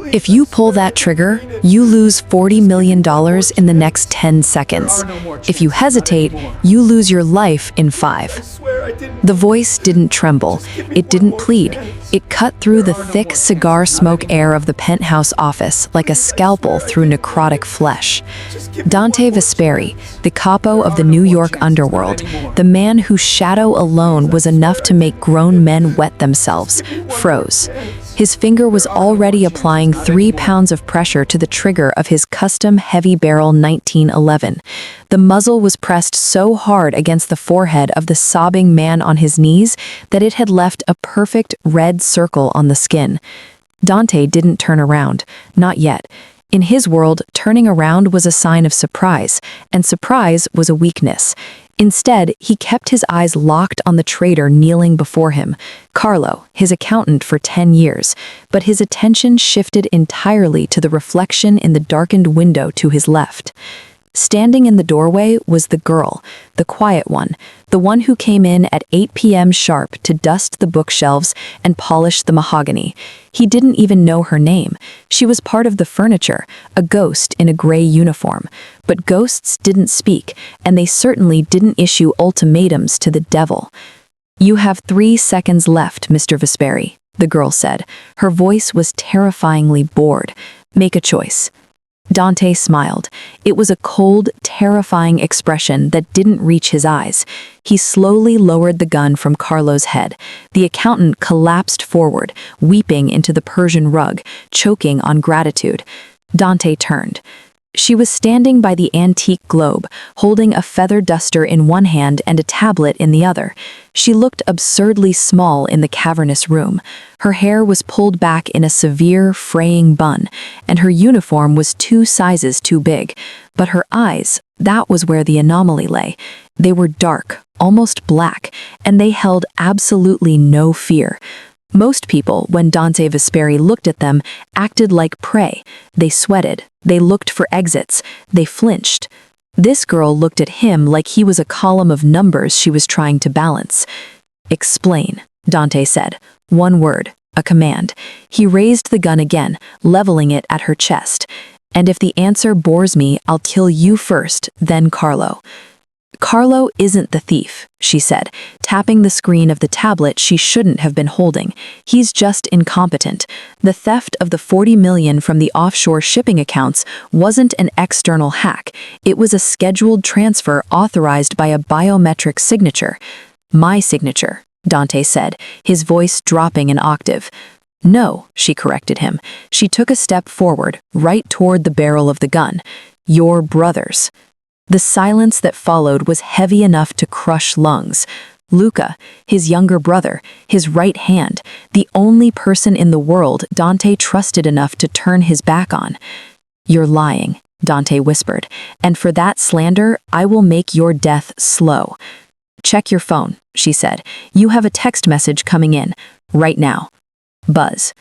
If you pull that trigger, you lose $40 million in the next 10 seconds. If you hesitate, you lose your life in 5. The voice didn't tremble. It didn't plead. It cut through the thick cigar smoke air of the penthouse office like a scalpel through necrotic flesh. Dante Vesperi, the capo of the New York underworld, the man whose shadow alone was enough to make grown men wet themselves, froze. His finger was already applying 3 pounds of pressure to the trigger of his custom heavy barrel 1911. The muzzle was pressed so hard against the forehead of the sobbing man on his knees that it had left a perfect red circle on the skin. Dante didn't turn around, not yet. In his world, turning around was a sign of surprise, and surprise was a weakness. Instead, he kept his eyes locked on the traitor kneeling before him, Carlo, his accountant for 10 years, but his attention shifted entirely to the reflection in the darkened window to his left. Standing in the doorway was the girl, the quiet one, the one who came in at 8 p.m. sharp to dust the bookshelves and polish the mahogany. He didn't even know her name. She was part of the furniture, a ghost in a gray uniform. But ghosts didn't speak, and they certainly didn't issue ultimatums to the devil. "You have 3 seconds left, Mr. Vesperi," the girl said. Her voice was terrifyingly bored. "Make a choice." Dante smiled. It was a cold, terrifying expression that didn't reach his eyes. He slowly lowered the gun from Carlo's head. The accountant collapsed forward, weeping into the Persian rug, choking on gratitude. Dante turned. She was standing by the antique globe, holding a feather duster in one hand and a tablet in the other. She looked absurdly small in the cavernous room. Her hair was pulled back in a severe, fraying bun, and her uniform was 2 sizes too big. But her eyes, that was where the anomaly lay. They were dark, almost black, and they held absolutely no fear. Most people, when Dante Vesperi looked at them, acted like prey. They sweated. They looked for exits. They flinched. This girl looked at him like he was a column of numbers she was trying to balance. "Explain," Dante said. One word, a command. He raised the gun again, leveling it at her chest. "And if the answer bores me, I'll kill you first, then Carlo." "Carlo isn't the thief," she said, tapping the screen of the tablet she shouldn't have been holding. "He's just incompetent. The theft of the 40 million from the offshore shipping accounts wasn't an external hack. It was a scheduled transfer authorized by a biometric signature." "My signature," Dante said, his voice dropping an octave. "No," she corrected him. She took a step forward, right toward the barrel of the gun. "Your brother's." The silence that followed was heavy enough to crush lungs. Luca, his younger brother, his right hand, the only person in the world Dante trusted enough to turn his back on. "You're lying," Dante whispered, "and for that slander, I will make your death slow." "Check your phone," she said. "You have a text message coming in, right now." Buzz.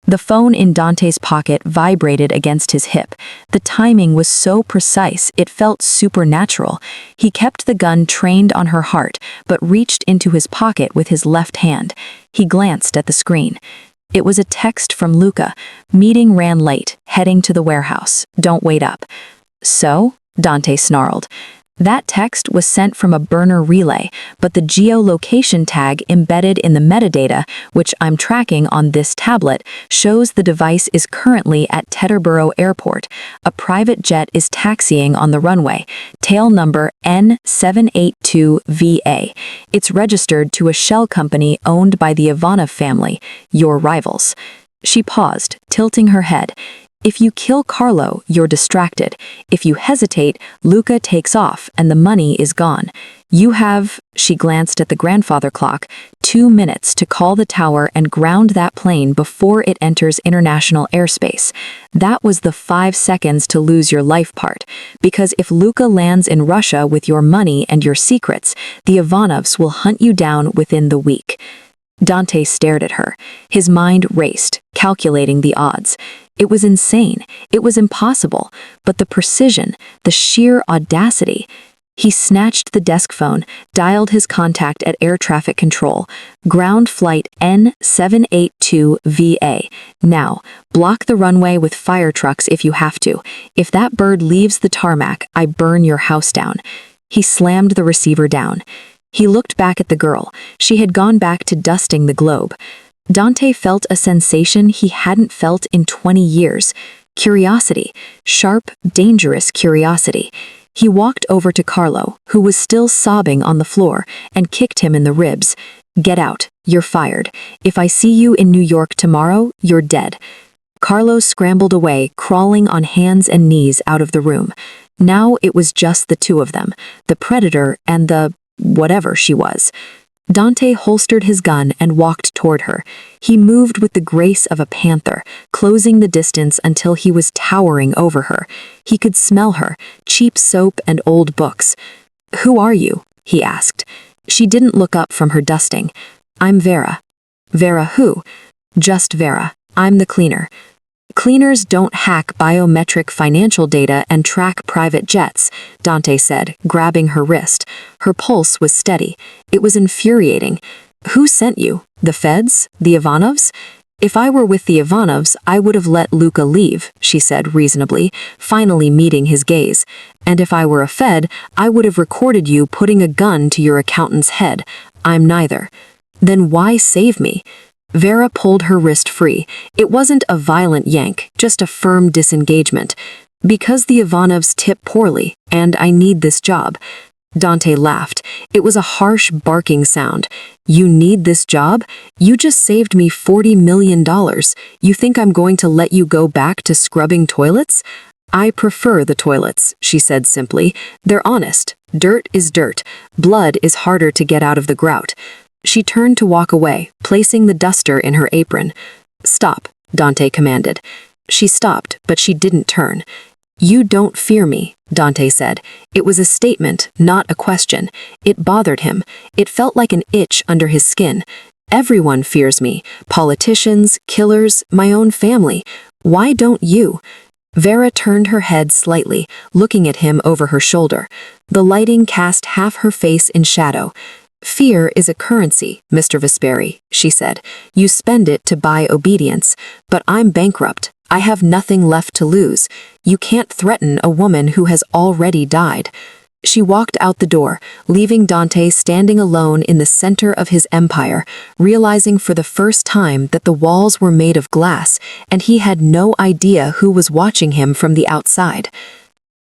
The phone in Dante's pocket vibrated against his hip. The timing was so precise, it felt supernatural. He kept the gun trained on her heart, but reached into his pocket with his left hand. He glanced at the screen. It was a text from Luca. "Meeting ran late, heading to the warehouse. Don't wait up." "So?" Dante snarled. That text was sent from a burner relay, but the geolocation tag embedded in the metadata, which I'm tracking on this tablet, shows the device is currently at Teterboro Airport. A private jet is taxiing on the runway, tail number N782VA. It's registered to a shell company owned by the Ivanov family, your rivals. She paused, tilting her head. "If you kill Carlo, you're distracted. If you hesitate, Luca takes off and the money is gone. You have," she glanced at the grandfather clock, "2 minutes to call the tower and ground that plane before it enters international airspace." That was the 5 seconds to lose your life part, because if Luca lands in Russia with your money and your secrets, the Ivanovs will hunt you down within the week. Dante stared at her. His mind raced, calculating the odds. It was insane. It was impossible. But the precision, the sheer audacity. He snatched the desk phone, dialed his contact at air traffic control. Ground flight N782VA. Now, block the runway with fire trucks if you have to. If that bird leaves the tarmac, I burn your house down. He slammed the receiver down. He looked back at the girl. She had gone back to dusting the globe. Dante felt a sensation he hadn't felt in 20 years. Curiosity. Sharp, dangerous curiosity. He walked over to Carlo, who was still sobbing on the floor, and kicked him in the ribs. Get out. You're fired. If I see you in New York tomorrow, you're dead. Carlo scrambled away, crawling on hands and knees out of the room. Now it was just the two of them, the predator and the whatever she was. Dante holstered his gun and walked toward her. He moved with the grace of a panther, closing the distance until he was towering over her. He could smell her, cheap soap and old books. "Who are you?" he asked. She didn't look up from her dusting. "I'm Vera." "Vera who?" "Just Vera. I'm the cleaner." "Cleaners don't hack biometric financial data and track private jets," Dante said, grabbing her wrist. Her pulse was steady. It was infuriating. "Who sent you? The feds? The Ivanovs?" "If I were with the Ivanovs, I would have let Luca leave," she said reasonably, finally meeting his gaze. "And if I were a fed, I would have recorded you putting a gun to your accountant's head. I'm neither." "Then why save me?" Vera pulled her wrist free. It wasn't a violent yank, just a firm disengagement. "Because the Ivanovs tip poorly, and I need this job." Dante laughed. It was a harsh, barking sound. "You need this job? You just saved me $40 million. You think I'm going to let you go back to scrubbing toilets?" "I prefer the toilets," she said simply. "They're honest. Dirt is dirt. Blood is harder to get out of the grout." She turned to walk away, placing the duster in her apron. "Stop," Dante commanded. She stopped, but she didn't turn. "You don't fear me," Dante said. It was a statement, not a question. It bothered him. It felt like an itch under his skin. "Everyone fears me. Politicians, killers, my own family. Why don't you?" Vera turned her head slightly, looking at him over her shoulder. The lighting cast half her face in shadow. "Fear is a currency, Mr. Vesperi," she said. "You spend it to buy obedience. But I'm bankrupt. I have nothing left to lose. You can't threaten a woman who has already died." She walked out the door, leaving Dante standing alone in the center of his empire, realizing for the first time that the walls were made of glass, and he had no idea who was watching him from the outside.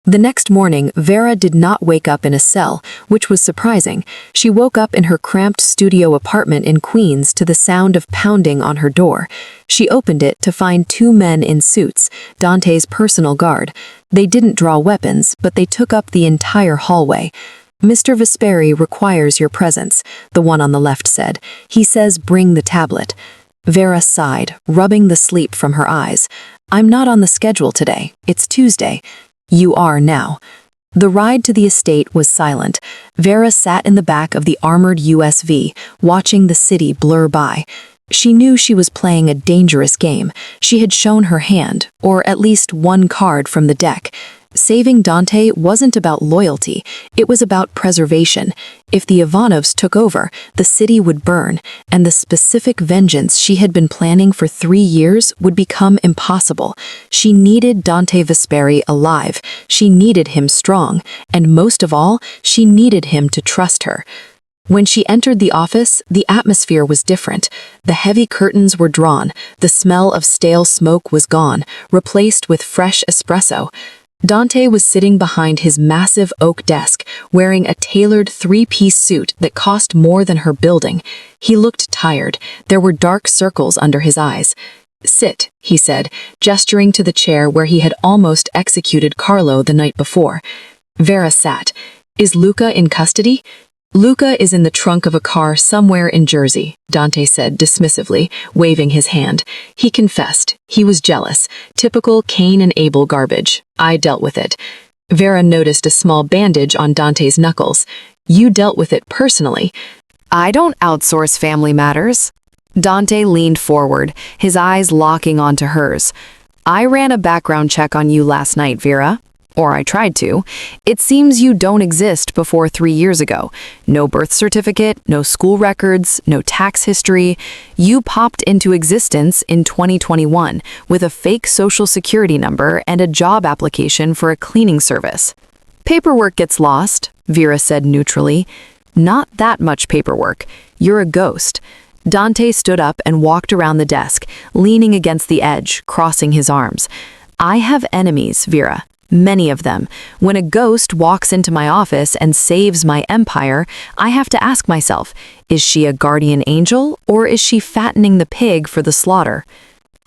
The next morning, Vera did not wake up in a cell, which was surprising. She woke up in her cramped studio apartment in Queens to the sound of pounding on her door. She opened it to find two men in suits, Dante's personal guard. They didn't draw weapons, but they took up the entire hallway. "Mr. Vesperi requires your presence," the one on the left said. "He says bring the tablet." Vera sighed, rubbing the sleep from her eyes. "I'm not on the schedule today. It's Tuesday." "You are now." The ride to the estate was silent. Vera sat in the back of the armored USV, watching the city blur by. She knew she was playing a dangerous game. She had shown her hand, or at least one card from the deck. Saving Dante wasn't about loyalty, it was about preservation. If the Ivanovs took over, the city would burn, and the specific vengeance she had been planning for 3 years would become impossible. She needed Dante Vesperi alive, she needed him strong, and most of all, she needed him to trust her. When she entered the office, the atmosphere was different. The heavy curtains were drawn, the smell of stale smoke was gone, replaced with fresh espresso. Dante was sitting behind his massive oak desk, wearing a tailored 3-piece suit that cost more than her building. He looked tired. There were dark circles under his eyes. "Sit," he said, gesturing to the chair where he had almost executed Carlo the night before. Vera sat. "Is Luca in custody?" "Luca is in the trunk of a car somewhere in Jersey," Dante said dismissively, waving his hand. "He confessed. He was jealous. Typical Cain and Abel garbage. I dealt with it." Vera noticed a small bandage on Dante's knuckles. "You dealt with it personally." "I don't outsource family matters." Dante leaned forward, his eyes locking onto hers. "I ran a background check on you last night, Vera." Or I tried to. It seems you don't exist before 3 years ago. No birth certificate, no school records, no tax history. You popped into existence in 2021 with a fake social security number and a job application for a cleaning service. Paperwork gets lost, Vera said neutrally. Not that much paperwork. You're a ghost. Dante stood up and walked around the desk, leaning against the edge, crossing his arms. I have enemies, Vera. Many of them. When a ghost walks into my office and saves my empire, I have to ask myself, is she a guardian angel or is she fattening the pig for the slaughter?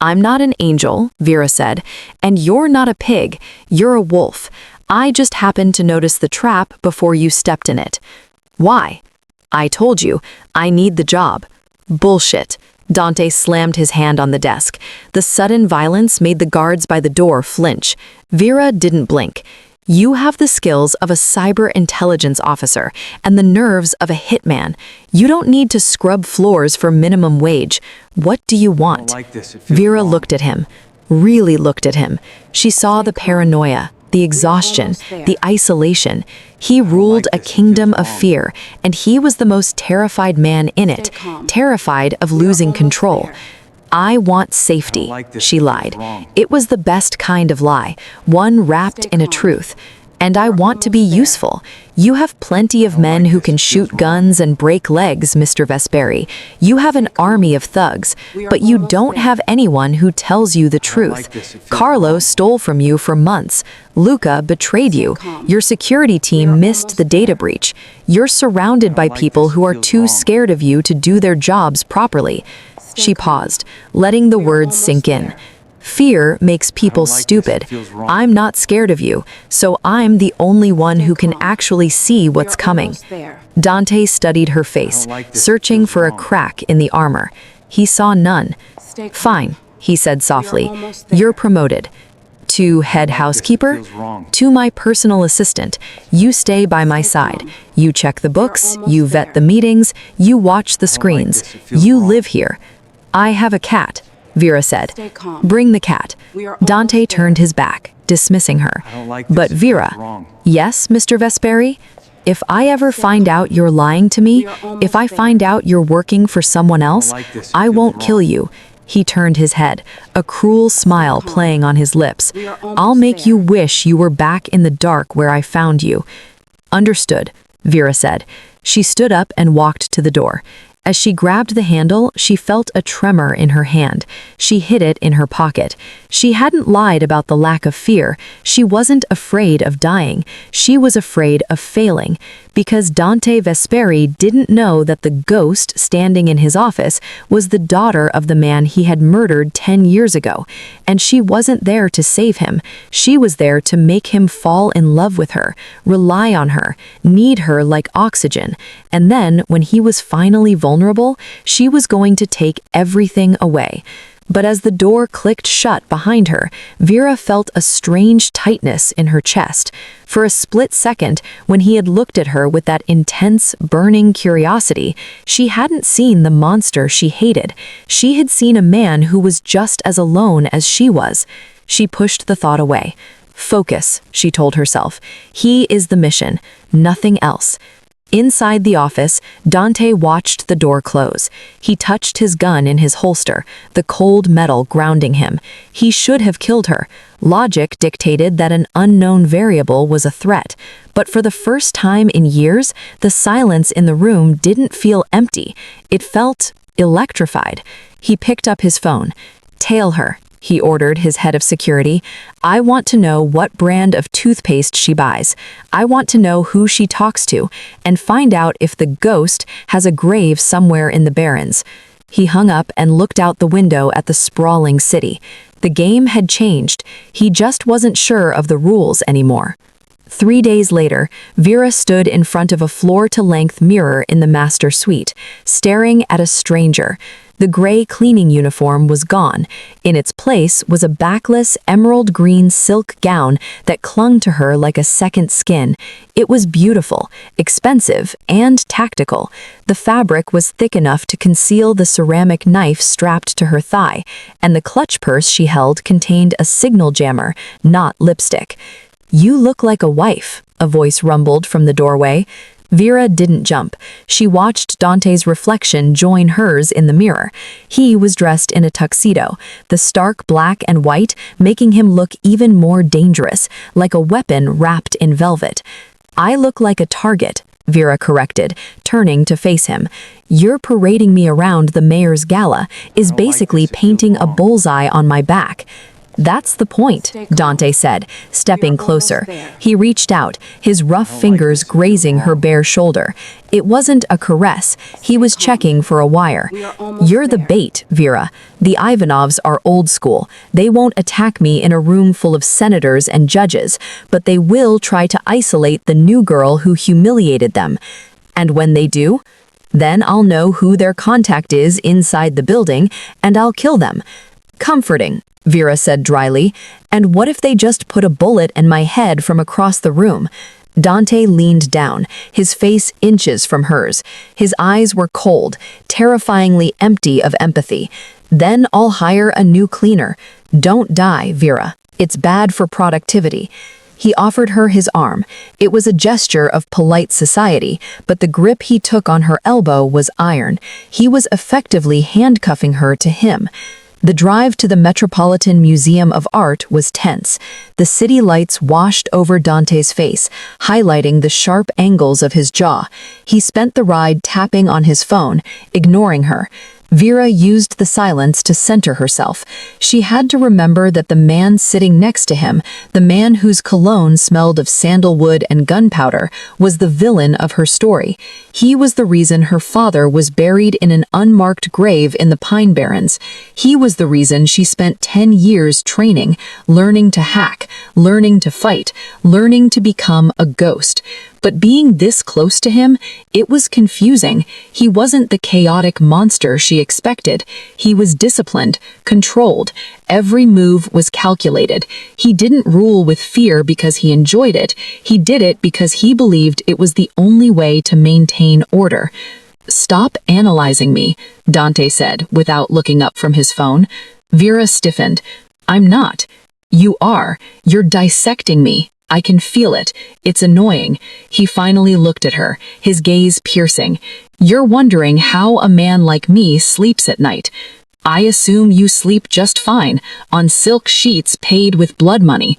I'm not an angel, Vera said, and you're not a pig. You're a wolf. I just happened to notice the trap before you stepped in it. Why? I told you, I need the job. Bullshit. Dante slammed his hand on the desk. The sudden violence made the guards by the door flinch. Vera didn't blink. You have the skills of a cyber intelligence officer and the nerves of a hitman. You don't need to scrub floors for minimum wage. What do you want? Vera looked at him, really looked at him. She saw the paranoia, the exhaustion, the isolation. He ruled a kingdom of fear, and he was the most terrified man in it, terrified of losing control. I want safety, she lied. It was the best kind of lie, one wrapped in a truth. And I want to be useful. You have plenty of men who can shoot guns and break legs, Mr. Vesperi. You have an army of thugs, but you don't have anyone who tells you the truth. Carlo stole from you for months. Luca betrayed you. Your security team missed the data breach. You're surrounded by people who are too scared of you to do their jobs properly. She paused, letting the words sink in. Fear makes people stupid. I'm not scared of you, so I'm the only one who can actually see what's coming. Dante studied her face, searching for a crack in the armor. He saw none. Fine, he said softly. You're promoted. To head housekeeper? To my personal assistant. You stay by my side. You check the books, you vet the meetings, you watch the screens. You live here. I have a cat, Vera said. Bring the cat. Dante turned his back, dismissing her. But Vera, yes, Mr. Vesperi? If I ever find out you're lying to me, if I find out you're working for someone else, I won't kill you. He turned his head, a cruel smile playing on his lips. I'll make you wish you were back in the dark where I found you. Understood, Vera said. She stood up and walked to the door. As she grabbed the handle, she felt a tremor in her hand. She hid it in her pocket. She hadn't lied about the lack of fear. She wasn't afraid of dying. She was afraid of failing. Because Dante Vesperi didn't know that the ghost standing in his office was the daughter of the man he had murdered 10 years ago. And she wasn't there to save him. She was there to make him fall in love with her, rely on her, need her like oxygen. And then, when he was finally vulnerable, she was going to take everything away. But as the door clicked shut behind her, Vera felt a strange tightness in her chest. For a split second, when he had looked at her with that intense, burning curiosity, she hadn't seen the monster she hated. She had seen a man who was just as alone as she was. She pushed the thought away. Focus, she told herself. He is the mission, nothing else. Inside the office, Dante watched the door close. He touched his gun in his holster, the cold metal grounding him. He should have killed her. Logic dictated that an unknown variable was a threat. But for the first time in years, the silence in the room didn't feel empty. It felt electrified. He picked up his phone. Tail her, he ordered his head of security. I want to know what brand of toothpaste she buys. I want to know who she talks to, and find out if the ghost has a grave somewhere in the Barrens. He hung up and looked out the window at the sprawling city. The game had changed. He just wasn't sure of the rules anymore. 3 days later, Vera stood in front of a floor-to-length mirror in the master suite, staring at a stranger. The gray cleaning uniform was gone. In its place was a backless emerald green silk gown that clung to her like a second skin. It was beautiful, expensive, and tactical. The fabric was thick enough to conceal the ceramic knife strapped to her thigh, and the clutch purse she held contained a signal jammer, not lipstick. "You look like a wife," a voice rumbled from the doorway. Vera didn't jump. She watched Dante's reflection join hers in the mirror. He was dressed in a tuxedo, the stark black and white making him look even more dangerous, like a weapon wrapped in velvet. "I look like a target," Vera corrected, turning to face him. "You're parading me around the mayor's gala, is basically painting a bullseye on my back." "That's the point," Dante said, stepping closer. He reached out, his rough fingers grazing her bare shoulder. It wasn't a caress. He was checking for a wire. "You're the bait, Vera. The Ivanovs are old school. They won't attack me in a room full of senators and judges, but they will try to isolate the new girl who humiliated them. And when they do, then I'll know who their contact is inside the building, and I'll kill them." "Comforting," Vera said dryly. "And what if they just put a bullet in my head from across the room?" Dante leaned down, his face inches from hers. His eyes were cold, terrifyingly empty of empathy. "Then I'll hire a new cleaner. Don't die, Vera. It's bad for productivity." He offered her his arm. It was a gesture of polite society, but the grip he took on her elbow was iron. He was effectively handcuffing her to him. The drive to the Metropolitan Museum of Art was tense. The city lights washed over Dante's face, highlighting the sharp angles of his jaw. He spent the ride tapping on his phone, ignoring her. Vera used the silence to center herself. She had to remember that the man sitting next to him, the man whose cologne smelled of sandalwood and gunpowder, was the villain of her story. He was the reason her father was buried in an unmarked grave in the Pine Barrens. He was the reason she spent 10 years training, learning to hack, learning to fight, learning to become a ghost. But being this close to him, it was confusing. He wasn't the chaotic monster she expected. He was disciplined, controlled. Every move was calculated. He didn't rule with fear because he enjoyed it. He did it because he believed it was the only way to maintain order. "Stop analyzing me," Dante said, without looking up from his phone. Vera stiffened. "I'm not. You are. You're dissecting me. I can feel it. It's annoying." He finally looked at her, his gaze piercing. "You're wondering how a man like me sleeps at night. I assume you sleep just fine, on silk sheets paid with blood money."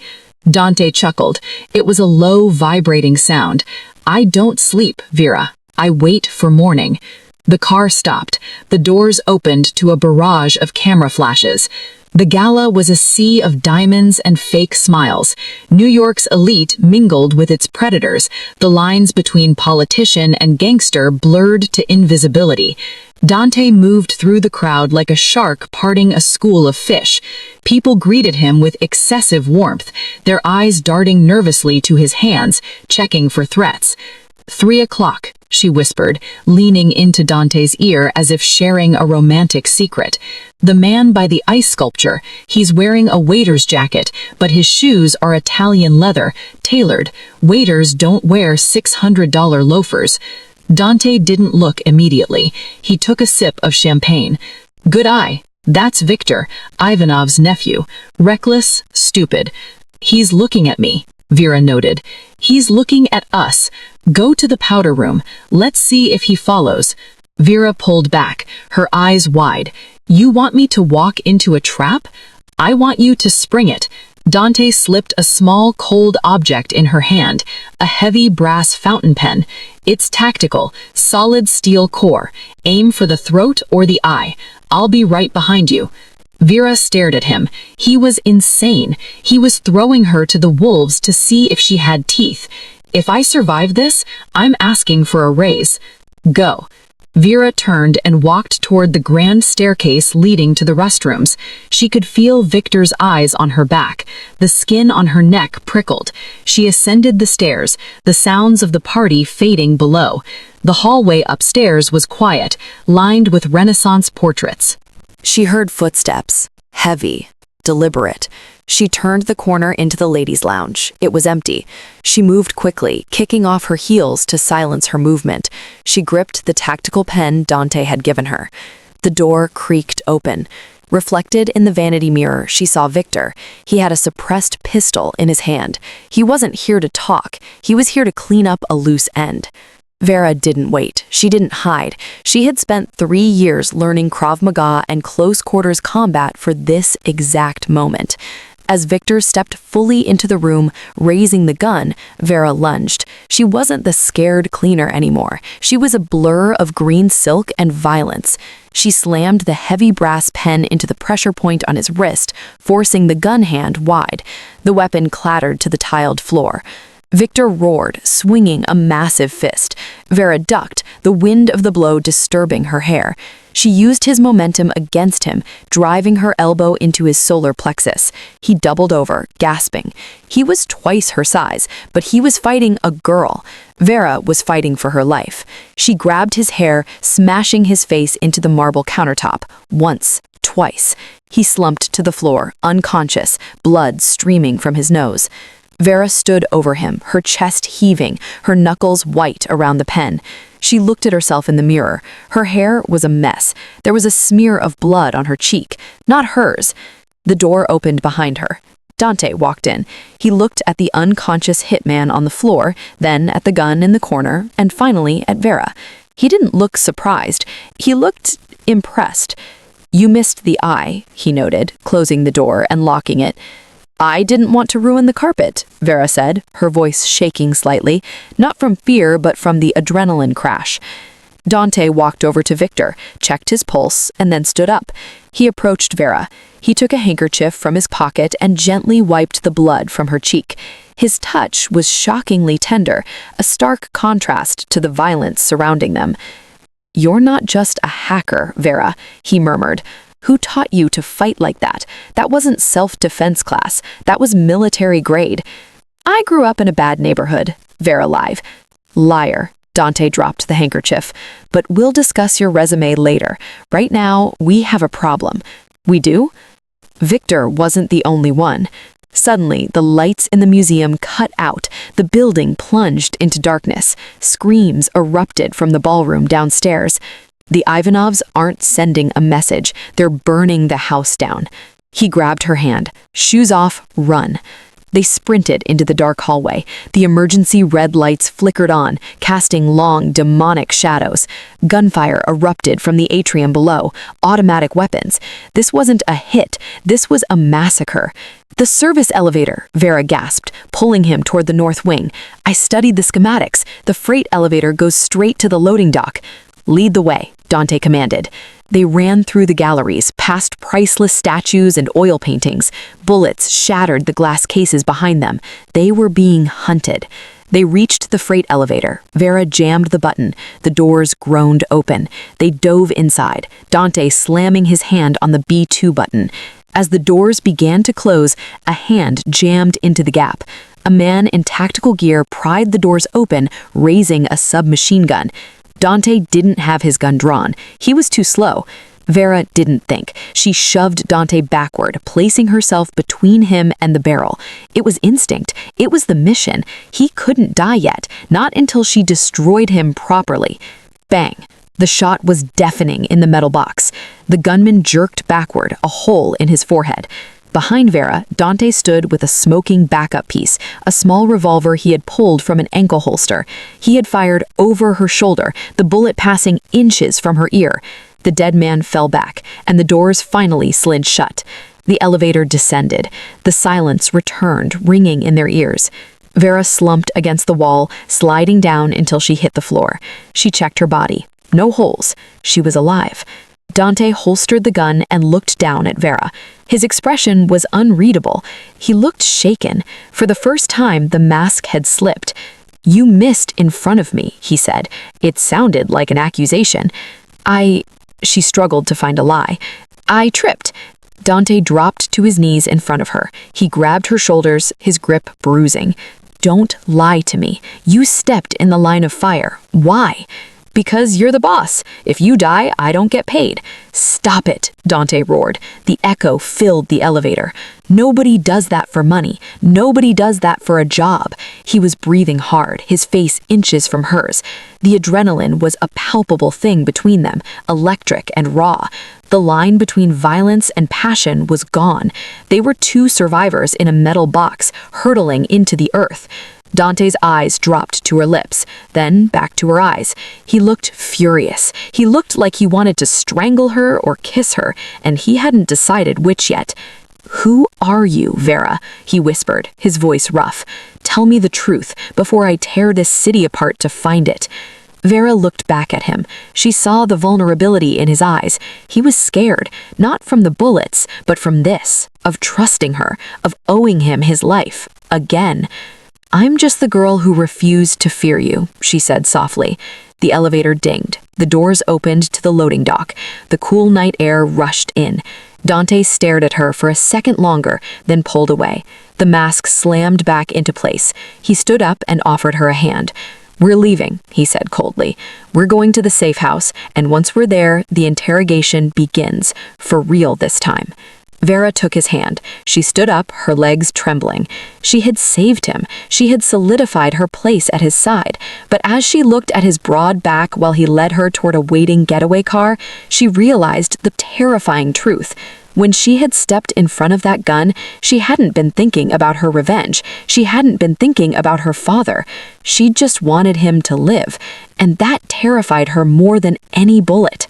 Dante chuckled. It was a low, vibrating sound. "I don't sleep, Vera. I wait for morning." The car stopped. The doors opened to a barrage of camera flashes. The gala was a sea of diamonds and fake smiles. New York's elite mingled with its predators, the lines between politician and gangster blurred to invisibility. Dante moved through the crowd like a shark parting a school of fish. People greeted him with excessive warmth, their eyes darting nervously to his hands, checking for threats. 3 o'clock, she whispered, leaning into Dante's ear as if sharing a romantic secret. "The man by the ice sculpture, he's wearing a waiter's jacket, but his shoes are Italian leather, tailored. Waiters don't wear $600 loafers." Dante didn't look immediately. He took a sip of champagne. "Good eye. That's Victor, Ivanov's nephew. Reckless, stupid." "He's looking at me," Vera noted. "He's looking at us. Go to the powder room. Let's see if he follows." Vera pulled back, her eyes wide. "You want me to walk into a trap? I want you to spring it." Dante slipped a small, cold object in her hand, a heavy brass fountain pen. "It's tactical, solid steel core. Aim for the throat or the eye. I'll be right behind you." Vera stared at him. He was insane. He was throwing her to the wolves to see if she had teeth. "If I survive this, I'm asking for a raise." "Go." Vera turned and walked toward the grand staircase leading to the restrooms. She could feel Victor's eyes on her back. The skin on her neck prickled. She ascended the stairs, the sounds of the party fading below. The hallway upstairs was quiet, lined with Renaissance portraits. She heard footsteps, heavy, deliberate. She turned the corner into the ladies' lounge. It was empty. She moved quickly, kicking off her heels to silence her movement. She gripped the tactical pen Dante had given her. The door creaked open. Reflected in the vanity mirror, she saw Victor. He had a suppressed pistol in his hand. He wasn't here to talk. He was here to clean up a loose end. Vera didn't wait. She didn't hide. She had spent 3 years learning Krav Maga and close quarters combat for this exact moment. As Victor stepped fully into the room, raising the gun, Vera lunged. She wasn't the scared cleaner anymore. She was a blur of green silk and violence. She slammed the heavy brass pen into the pressure point on his wrist, forcing the gun hand wide. The weapon clattered to the tiled floor. Victor roared, swinging a massive fist. Vera ducked, the wind of the blow disturbing her hair. She used his momentum against him, driving her elbow into his solar plexus. He doubled over, gasping. He was twice her size, but he was fighting a girl. Vera was fighting for her life. She grabbed his hair, smashing his face into the marble countertop. Once, twice. He slumped to the floor, unconscious, blood streaming from his nose. Vera stood over him, her chest heaving, her knuckles white around the pen. She looked at herself in the mirror. Her hair was a mess. There was a smear of blood on her cheek, not hers. The door opened behind her. Dante walked in. He looked at the unconscious hitman on the floor, then at the gun in the corner, and finally at Vera. He didn't look surprised. He looked impressed. "You missed the eye," he noted, closing the door and locking it. "I didn't want to ruin the carpet," Vera said, her voice shaking slightly, not from fear but from the adrenaline crash. Dante walked over to Victor, checked his pulse, and then stood up. He approached Vera. He took a handkerchief from his pocket and gently wiped the blood from her cheek. His touch was shockingly tender, a stark contrast to the violence surrounding them. "You're not just a hacker, Vera," he murmured. "Who taught you to fight like that? That wasn't self-defense class. That was military grade." "I grew up in a bad neighborhood," Vera lied. "Liar." Dante dropped the handkerchief. "But we'll discuss your resume later. Right now, we have a problem." "We do?" Victor wasn't the only one. Suddenly, the lights in the museum cut out. The building plunged into darkness. Screams erupted from the ballroom downstairs. The Ivanovs aren't sending a message. They're burning the house down. He grabbed her hand. "Shoes off, run." They sprinted into the dark hallway. The emergency red lights flickered on, casting long, demonic shadows. Gunfire erupted from the atrium below, automatic weapons. This wasn't a hit. This was a massacre. "The service elevator," Vera gasped, pulling him toward the north wing. "I studied the schematics. The freight elevator goes straight to the loading dock." "Lead the way," Dante commanded. They ran through the galleries, past priceless statues and oil paintings. Bullets shattered the glass cases behind them. They were being hunted. They reached the freight elevator. Vera jammed the button. The doors groaned open. They dove inside, Dante slamming his hand on the B2 button. As the doors began to close, a hand jammed into the gap. A man in tactical gear pried the doors open, raising a submachine gun. Dante didn't have his gun drawn. He was too slow. Vera didn't think. She shoved Dante backward, placing herself between him and the barrel. It was instinct. It was the mission. He couldn't die yet, not until she destroyed him properly. Bang! The shot was deafening in the metal box. The gunman jerked backward, a hole in his forehead. Behind Vera, Dante stood with a smoking backup piece, a small revolver he had pulled from an ankle holster. He had fired over her shoulder, the bullet passing inches from her ear. The dead man fell back, and the doors finally slid shut. The elevator descended. The silence returned, ringing in their ears. Vera slumped against the wall, sliding down until she hit the floor. She checked her body. No holes. She was alive. Dante holstered the gun and looked down at Vera. His expression was unreadable. He looked shaken. For the first time, the mask had slipped. "You missed in front of me," he said. It sounded like an accusation. She struggled to find a lie. "I tripped." Dante dropped to his knees in front of her. He grabbed her shoulders, his grip bruising. "Don't lie to me. You stepped in the line of fire. Why?" "Because you're the boss. If you die, I don't get paid." "Stop it," Dante roared. The echo filled the elevator. Nobody does that for money. Nobody does that for a job. He was breathing hard, his face inches from hers. The adrenaline was a palpable thing between them, electric and raw. The line between violence and passion was gone. They were two survivors in a metal box, hurtling into the earth. Dante's eyes dropped to her lips, then back to her eyes. He looked furious. He looked like he wanted to strangle her or kiss her, and he hadn't decided which yet. "Who are you, Vera?" he whispered, his voice rough. "Tell me the truth before I tear this city apart to find it." Vera looked back at him. She saw the vulnerability in his eyes. He was scared, not from the bullets, but from this, of trusting her, of owing him his life, again. "I'm just the girl who refused to fear you," she said softly. The elevator dinged. The doors opened to the loading dock. The cool night air rushed in. Dante stared at her for a second longer, then pulled away. The mask slammed back into place. He stood up and offered her a hand. "We're leaving," he said coldly. "We're going to the safe house, and once we're there, the interrogation begins, for real this time." Vera took his hand. She stood up, her legs trembling. She had saved him. She had solidified her place at his side. But as she looked at his broad back while he led her toward a waiting getaway car, she realized the terrifying truth. When she had stepped in front of that gun, she hadn't been thinking about her revenge. She hadn't been thinking about her father. She just wanted him to live, and that terrified her more than any bullet.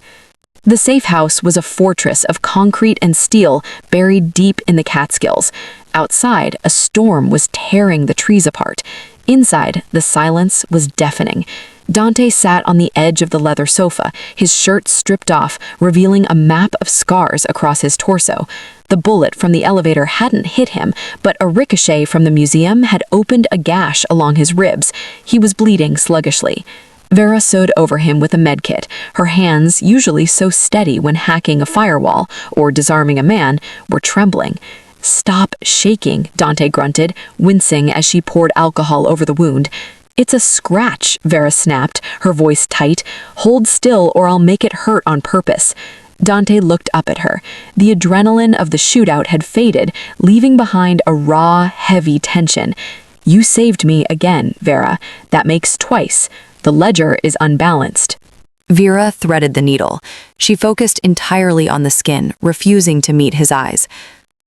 The safe house was a fortress of concrete and steel buried deep in the Catskills. Outside, a storm was tearing the trees apart. Inside, the silence was deafening. Dante sat on the edge of the leather sofa, his shirt stripped off, revealing a map of scars across his torso. The bullet from the elevator hadn't hit him, but a ricochet from the museum had opened a gash along his ribs. He was bleeding sluggishly. Vera stood over him with a medkit. Her hands, usually so steady when hacking a firewall or disarming a man, were trembling. "Stop shaking," Dante grunted, wincing as she poured alcohol over the wound. "It's a scratch," Vera snapped, her voice tight. "Hold still or I'll make it hurt on purpose." Dante looked up at her. The adrenaline of the shootout had faded, leaving behind a raw, heavy tension. "You saved me again, Vera. That makes twice. The ledger is unbalanced." Vera threaded the needle. She focused entirely on the skin, refusing to meet his eyes.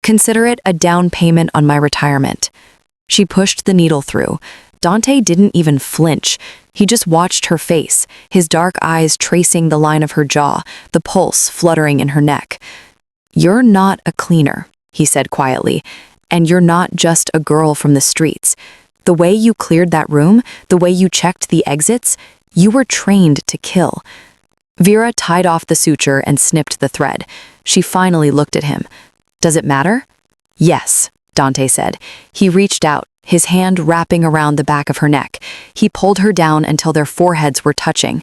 "Consider it a down payment on my retirement." She pushed the needle through. Dante didn't even flinch. He just watched her face, his dark eyes tracing the line of her jaw, the pulse fluttering in her neck. "You're not a cleaner," he said quietly, "and you're not just a girl from the streets. The way you cleared that room, the way you checked the exits, you were trained to kill." Vera tied off the suture and snipped the thread. She finally looked at him. "Does it matter?" "Yes," Dante said. He reached out, his hand wrapping around the back of her neck. He pulled her down until their foreheads were touching.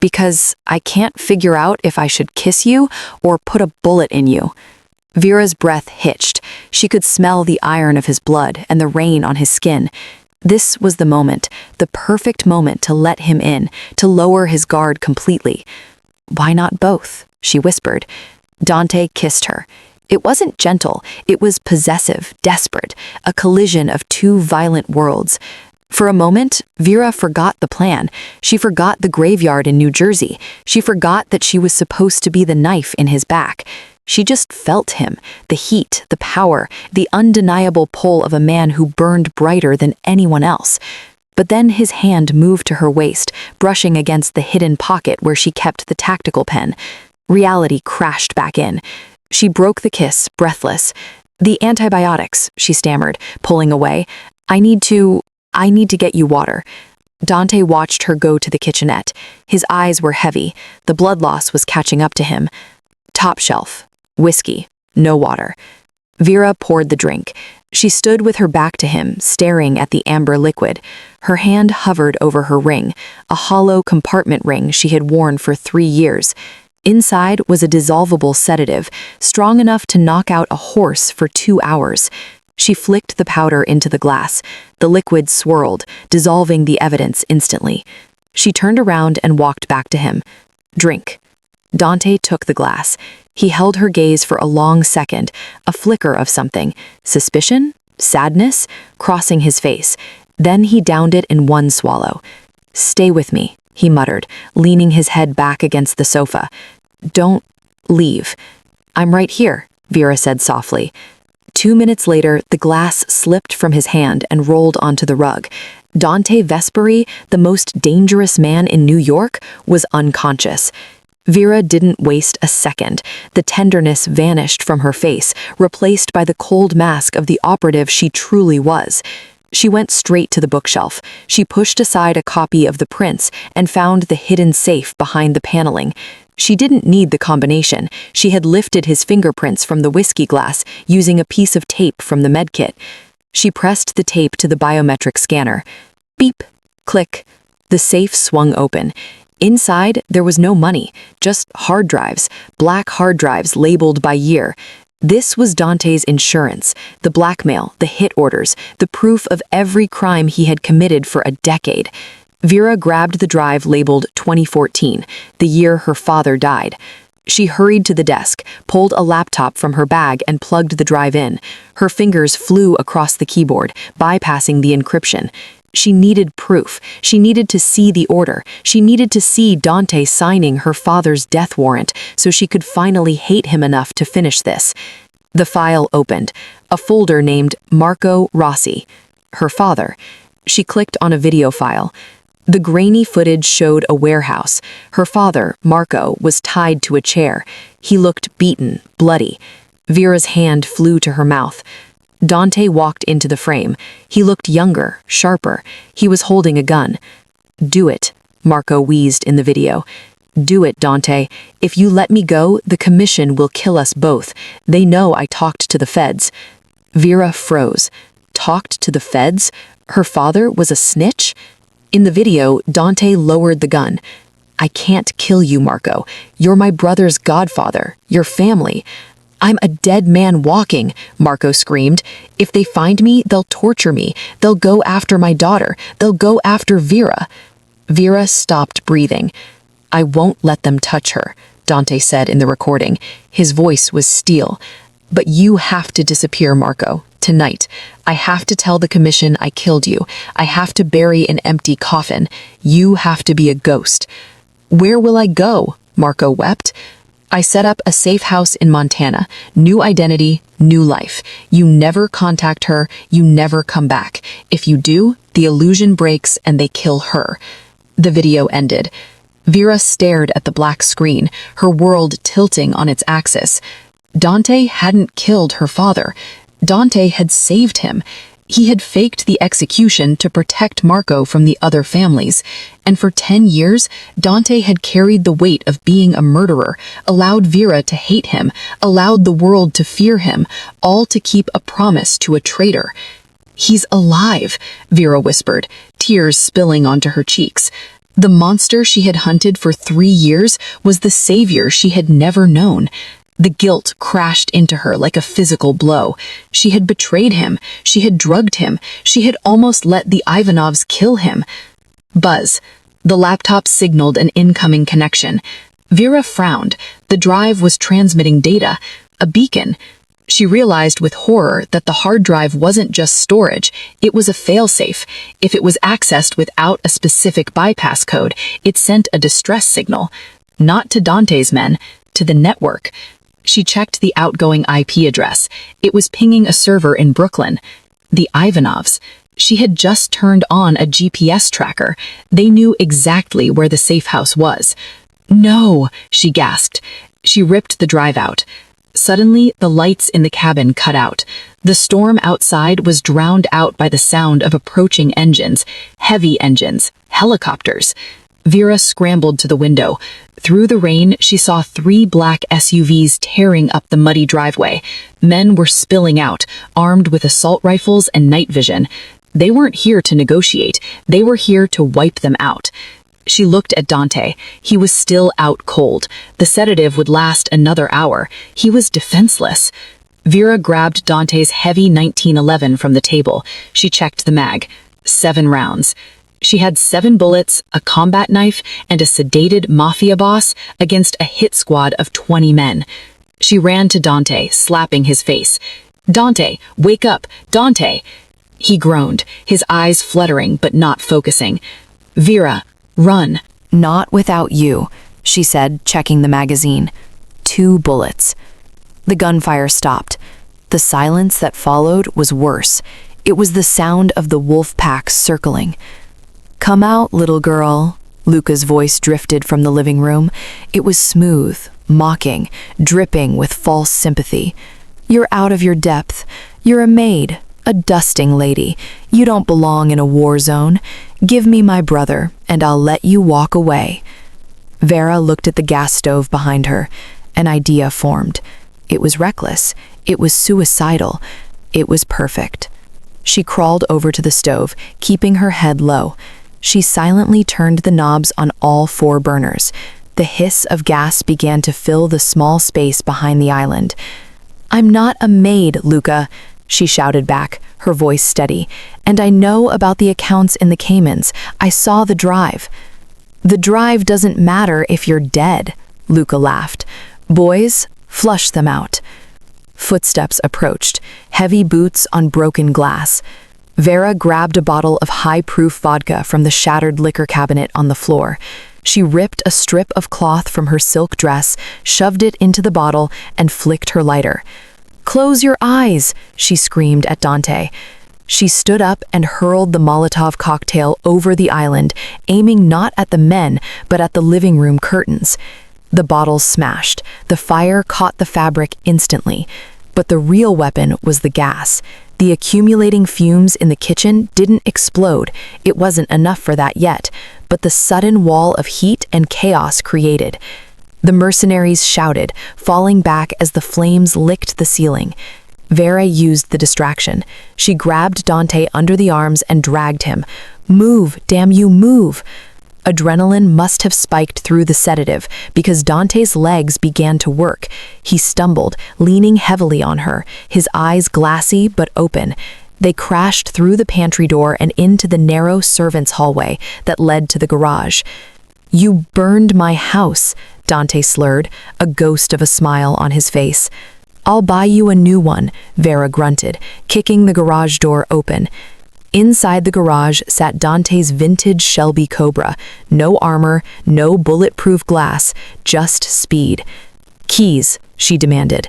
"Because I can't figure out if I should kiss you or put a bullet in you." Vera's breath hitched. She could smell the iron of his blood and the rain on his skin. This was the moment, the perfect moment to let him in, to lower his guard completely. "Why not both?" she whispered. Dante kissed her. It wasn't gentle, it was possessive, desperate, a collision of two violent worlds. For a moment, Vera forgot the plan. She forgot the graveyard in New Jersey. She forgot that she was supposed to be the knife in his back. She just felt him, the heat, the power, the undeniable pull of a man who burned brighter than anyone else. But then his hand moved to her waist, brushing against the hidden pocket where she kept the tactical pen. Reality crashed back in. She broke the kiss, breathless. "The antibiotics," she stammered, pulling away. I need to get you water." Dante watched her go to the kitchenette. His eyes were heavy. The blood loss was catching up to him. "Top shelf. Whiskey. No water." Vera poured the drink. She stood with her back to him, staring at the amber liquid. Her hand hovered over her ring, a hollow compartment ring she had worn for 3 years. Inside was a dissolvable sedative, strong enough to knock out a horse for 2 hours. She flicked the powder into the glass. The liquid swirled, dissolving the evidence instantly. She turned around and walked back to him. "Drink." Dante took the glass. He held her gaze for a long second, a flicker of something. Suspicion? Sadness? Crossing his face. Then he downed it in one swallow. "Stay with me," he muttered, leaning his head back against the sofa. "Don't leave." "I'm right here," Vera said softly. 2 minutes later, the glass slipped from his hand and rolled onto the rug. Dante Vesperi, the most dangerous man in New York, was unconscious. Vera didn't waste a second. The tenderness vanished from her face, replaced by the cold mask of the operative she truly was. She went straight to the bookshelf. She pushed aside a copy of The Prince and found the hidden safe behind the paneling. She didn't need the combination. She had lifted his fingerprints from the whiskey glass using a piece of tape from the medkit. She pressed the tape to the biometric scanner. Beep, click. The safe swung open. Inside, there was no money, just hard drives, black hard drives labeled by year. This was Dante's insurance, the blackmail, the hit orders, the proof of every crime he had committed for a decade. Vera grabbed the drive labeled 2014, the year her father died. She hurried to the desk, pulled a laptop from her bag and plugged the drive in. Her fingers flew across the keyboard, bypassing the encryption. She needed proof. She needed to see the order. She needed to see Dante signing her father's death warrant so she could finally hate him enough to finish this. The file opened, a folder named Marco Rossi, her father. She clicked on a video file. The grainy footage showed a warehouse. Her father, Marco, was tied to a chair. He looked beaten, bloody. Vera's hand flew to her mouth. Dante walked into the frame. He looked younger, sharper. He was holding a gun. "Do it," Marco wheezed in the video. "Do it, Dante. If you let me go, the commission will kill us both. They know I talked to the feds." Vera froze. Talked to the feds? Her father was a snitch? In the video, Dante lowered the gun. "I can't kill you, Marco. You're my brother's godfather, your family." "I'm a dead man walking," Marco screamed. "If they find me, they'll torture me. They'll go after my daughter. They'll go after Vera." Vera stopped breathing. "I won't let them touch her," Dante said in the recording. His voice was steel. "But you have to disappear, Marco. Tonight. I have to tell the commission I killed you. I have to bury an empty coffin. You have to be a ghost." "Where will I go?" Marco wept. "I set up a safe house in Montana. New identity, new life. You never contact her. You never come back. If you do, the illusion breaks and they kill her." The video ended. Vera stared at the black screen, her world tilting on its axis. Dante hadn't killed her father. Dante had saved him. He had faked the execution to protect Marco from the other families. And for 10 years, Dante had carried the weight of being a murderer, allowed Vera to hate him, allowed the world to fear him, all to keep a promise to a traitor. "He's alive," Vera whispered, tears spilling onto her cheeks. The monster she had hunted for 3 years was the savior she had never known. The guilt crashed into her like a physical blow. She had betrayed him. She had drugged him. She had almost let the Ivanovs kill him. Buzz. The laptop signaled an incoming connection. Vera frowned. The drive was transmitting data, a beacon. She realized with horror that the hard drive wasn't just storage, it was a failsafe. If it was accessed without a specific bypass code, it sent a distress signal. Not to Dante's men, to the network. She checked the outgoing IP address. It was pinging a server in Brooklyn. The Ivanovs. She had just turned on a GPS tracker. They knew exactly where the safe house was. "No," she gasped. She ripped the drive out. Suddenly, the lights in the cabin cut out. The storm outside was drowned out by the sound of approaching engines, heavy engines, helicopters. Vera scrambled to the window. Through the rain, she saw 3 black SUVs tearing up the muddy driveway. Men were spilling out, armed with assault rifles and night vision. They weren't here to negotiate. They were here to wipe them out. She looked at Dante. He was still out cold. The sedative would last another hour. He was defenseless. Vera grabbed Dante's heavy 1911 from the table. She checked the mag. 7 rounds. She had 7 bullets, a combat knife, and a sedated Mafia boss against a hit squad of 20 men. She ran to Dante, slapping his face. "Dante, wake up! Dante!" He groaned, his eyes fluttering but not focusing. "Vera, run." "Not without you," she said, checking the magazine. 2 bullets. The gunfire stopped. The silence that followed was worse. It was the sound of the wolf pack circling. "Come out, little girl." Luca's voice drifted from the living room. It was smooth, mocking, dripping with false sympathy. "You're out of your depth. You're a maid, a dusting lady. You don't belong in a war zone. Give me my brother, and I'll let you walk away." Vera looked at the gas stove behind her. An idea formed. It was reckless. It was suicidal. It was perfect. She crawled over to the stove, keeping her head low. She silently turned the knobs on all 4 burners. The hiss of gas began to fill the small space behind the island. "I'm not a maid, Luca," she shouted back, her voice steady. "And I know about the accounts in the Caymans. I saw the drive." "The drive doesn't matter if you're dead," Luca laughed. "Boys, flush them out." Footsteps approached, heavy boots on broken glass. Vera grabbed a bottle of high-proof vodka from the shattered liquor cabinet on the floor. She ripped a strip of cloth from her silk dress, shoved it into the bottle, and flicked her lighter. "Close your eyes," she screamed at Dante. She stood up and hurled the Molotov cocktail over the island, aiming not at the men, but at the living room curtains. The bottle smashed. The fire caught the fabric instantly. But the real weapon was the gas. The accumulating fumes in the kitchen didn't explode. It wasn't enough for that yet, but the sudden wall of heat and chaos created. The mercenaries shouted, falling back as the flames licked the ceiling. Vera used the distraction. She grabbed Dante under the arms and dragged him. "Move, damn you, move!" Adrenaline must have spiked through the sedative because Dante's legs began to work. He stumbled, leaning heavily on her, his eyes glassy but open. They crashed through the pantry door and into the narrow servants' hallway that led to the garage. "You burned my house," Dante slurred, a ghost of a smile on his face. "I'll buy you a new one," Vera grunted, kicking the garage door open. Inside the garage sat Dante's vintage Shelby Cobra. No armor, no bulletproof glass, just speed. "Keys," she demanded.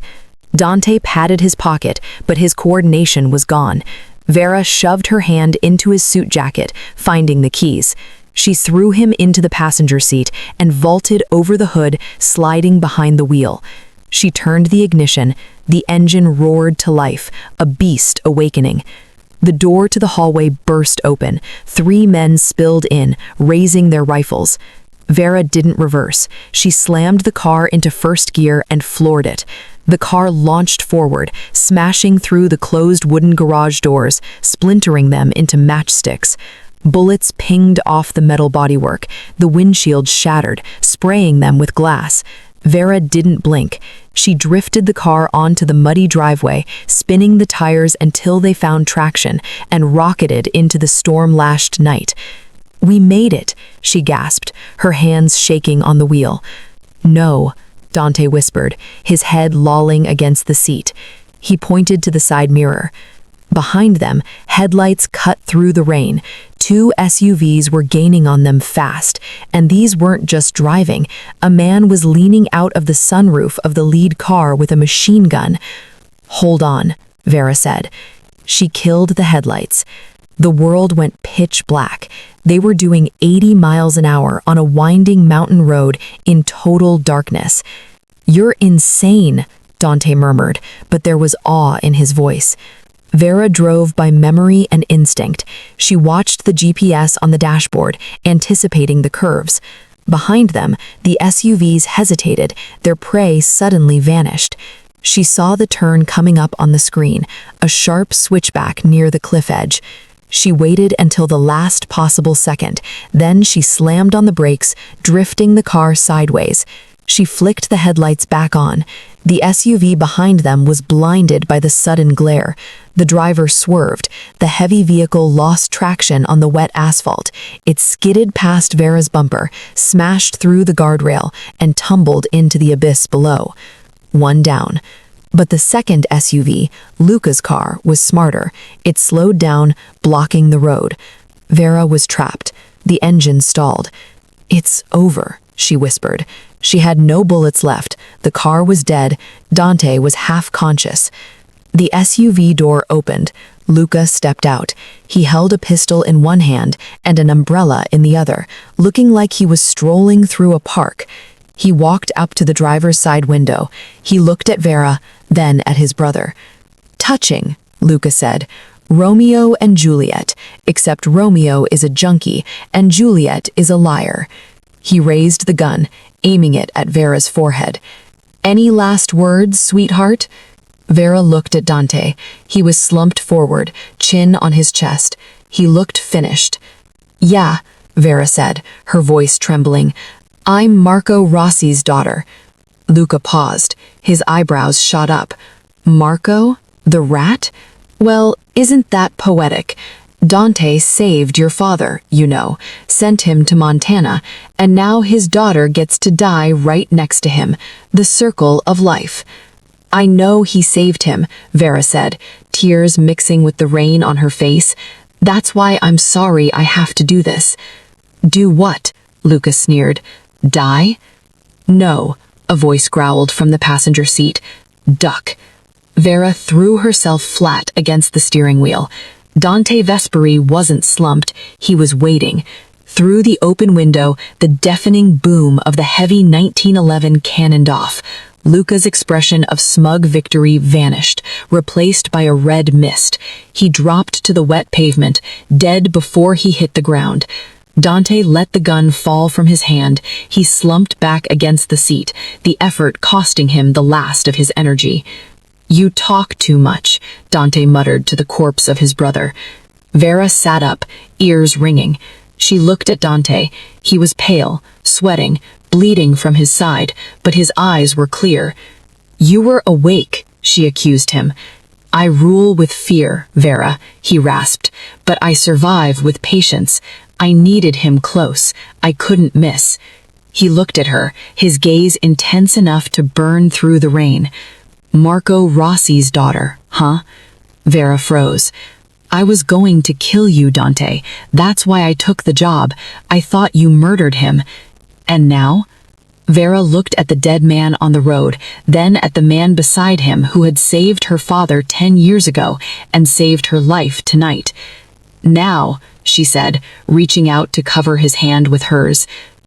Dante patted his pocket, but his coordination was gone. Vera shoved her hand into his suit jacket, finding the keys. She threw him into the passenger seat and vaulted over the hood, sliding behind the wheel. She turned the ignition. The engine roared to life, a beast awakening. The door to the hallway burst open. 3 men spilled in, raising their rifles. Vera didn't reverse. She slammed the car into first gear and floored it. The car launched forward, smashing through the closed wooden garage doors, splintering them into matchsticks. Bullets pinged off the metal bodywork. The windshield shattered, spraying them with glass. Vera didn't blink. She drifted the car onto the muddy driveway, spinning the tires until they found traction, and rocketed into the storm-lashed night. "We made it," she gasped, her hands shaking on the wheel. "No," Dante whispered, his head lolling against the seat. He pointed to the side mirror. Behind them, headlights cut through the rain. 2 SUVs were gaining on them fast, and these weren't just driving. A man was leaning out of the sunroof of the lead car with a machine gun. "Hold on," Vera said. She killed the headlights. The world went pitch black. They were doing 80 miles an hour on a winding mountain road in total darkness. "You're insane," Dante murmured, but there was awe in his voice. Vera drove by memory and instinct. She watched the GPS on the dashboard, anticipating the curves. Behind them, the SUVs hesitated, their prey suddenly vanished. She saw the turn coming up on the screen, a sharp switchback near the cliff edge. She waited until the last possible second, then she slammed on the brakes, drifting the car sideways. She flicked the headlights back on. The SUV behind them was blinded by the sudden glare. The driver swerved. The heavy vehicle lost traction on the wet asphalt. It skidded past Vera's bumper, smashed through the guardrail, and tumbled into the abyss below. One down. But the second SUV, Luca's car, was smarter. It slowed down, blocking the road. Vera was trapped. The engine stalled. "It's over," she whispered. She had no bullets left. The car was dead. Dante was half conscious. The SUV door opened. Luca stepped out. He held a pistol in one hand and an umbrella in the other, looking like he was strolling through a park. He walked up to the driver's side window. He looked at Vera, then at his brother. "Touching," Luca said. "Romeo and Juliet, except Romeo is a junkie and Juliet is a liar." He raised the gun, aiming it at Vera's forehead. "Any last words, sweetheart?" Vera looked at Dante. He was slumped forward, chin on his chest. He looked finished. "Yeah," Vera said, her voice trembling. "I'm Marco Rossi's daughter." Luca paused. His eyebrows shot up. "Marco? The rat? Well, isn't that poetic? Dante saved your father, you know, sent him to Montana, and now his daughter gets to die right next to him. The circle of life." "I know he saved him," Vera said, tears mixing with the rain on her face. "That's why I'm sorry I have to do this." "Do what?" Luca sneered. "Die?" "No," a voice growled from the passenger seat. "Duck." Vera threw herself flat against the steering wheel. Dante Vesperi wasn't slumped, he was waiting. Through the open window, the deafening boom of the heavy 1911 cannoned off. Luca's expression of smug victory vanished, replaced by a red mist. He dropped to the wet pavement, dead before he hit the ground. Dante let the gun fall from his hand. He slumped back against the seat, the effort costing him the last of his energy. "You talk too much," Dante muttered to the corpse of his brother. Vera sat up, ears ringing. She looked at Dante. He was pale, sweating, bleeding from his side, but his eyes were clear. "You were awake," she accused him. "I rule with fear, Vera," he rasped, "but I survive with patience. I needed him close. I couldn't miss." He looked at her, his gaze intense enough to burn through the rain. "Marco Rossi's daughter, huh?" Vera froze. "I was going to kill you, Dante. That's why I took the job. I thought you murdered him. And now?" Vera looked at the dead man on the road, then at the man beside him who had saved her father 10 years ago and saved her life tonight. "Now," she said, reaching out to cover his hand with hers,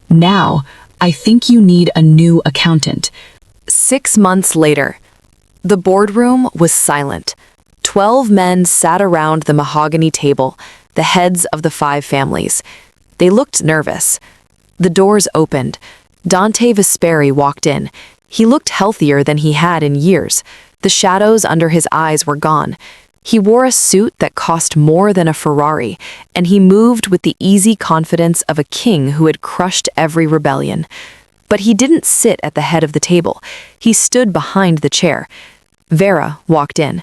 "now, I think you need a new accountant." 6 months later. The boardroom was silent. 12 men sat around the mahogany table, the heads of the 5 families. They looked nervous. The doors opened. Dante Vesperi walked in. He looked healthier than he had in years. The shadows under his eyes were gone. He wore a suit that cost more than a Ferrari, and he moved with the easy confidence of a king who had crushed every rebellion. But he didn't sit at the head of the table. He stood behind the chair. Vera walked in.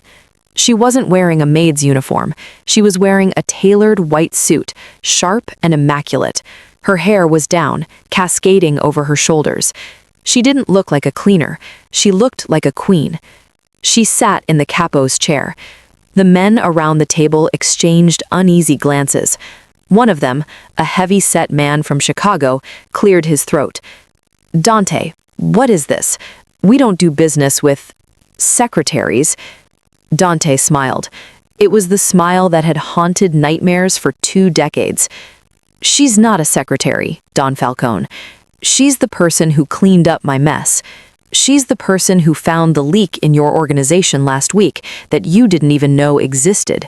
She wasn't wearing a maid's uniform. She was wearing a tailored white suit, sharp and immaculate. Her hair was down, cascading over her shoulders. She didn't look like a cleaner. She looked like a queen. She sat in the capo's chair. The men around the table exchanged uneasy glances. One of them, a heavy-set man from Chicago, cleared his throat. "Dante, what is this? We don't do business with secretaries." Dante smiled. It was the smile that had haunted nightmares for 2 decades. "She's not a secretary, Don Falcone. She's the person who cleaned up my mess. She's the person who found the leak in your organization last week that you didn't even know existed."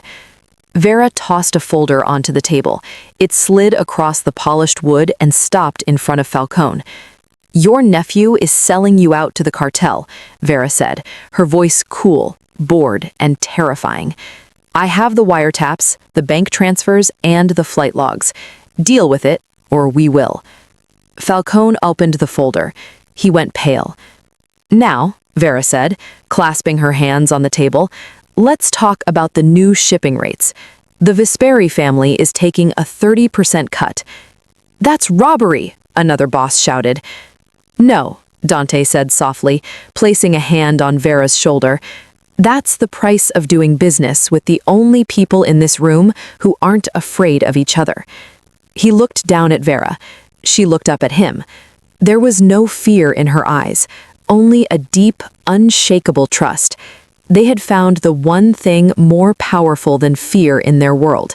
Vera tossed a folder onto the table. It slid across the polished wood and stopped in front of Falcone. "Your nephew is selling you out to the cartel," Vera said, her voice cool, bored, and terrifying. "I have the wiretaps, the bank transfers, and the flight logs. Deal with it, or we will." Falcone opened the folder. He went pale. "Now," Vera said, clasping her hands on the table, "let's talk about the new shipping rates. The Vesperi family is taking a 30% cut." "That's robbery," another boss shouted. "No," Dante said softly, placing a hand on Vera's shoulder. "That's the price of doing business with the only people in this room who aren't afraid of each other." He looked down at Vera. She looked up at him. There was no fear in her eyes, only a deep, unshakable trust. They had found the one thing more powerful than fear in their world.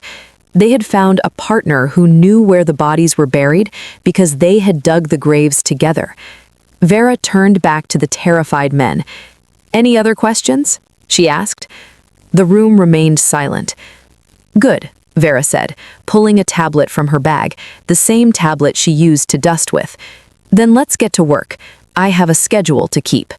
They had found a partner who knew where the bodies were buried because they had dug the graves together. Vera turned back to the terrified men. "Any other questions?" she asked. The room remained silent. "Good," Vera said, pulling a tablet from her bag, the same tablet she used to dust with. "Then let's get to work. I have a schedule to keep."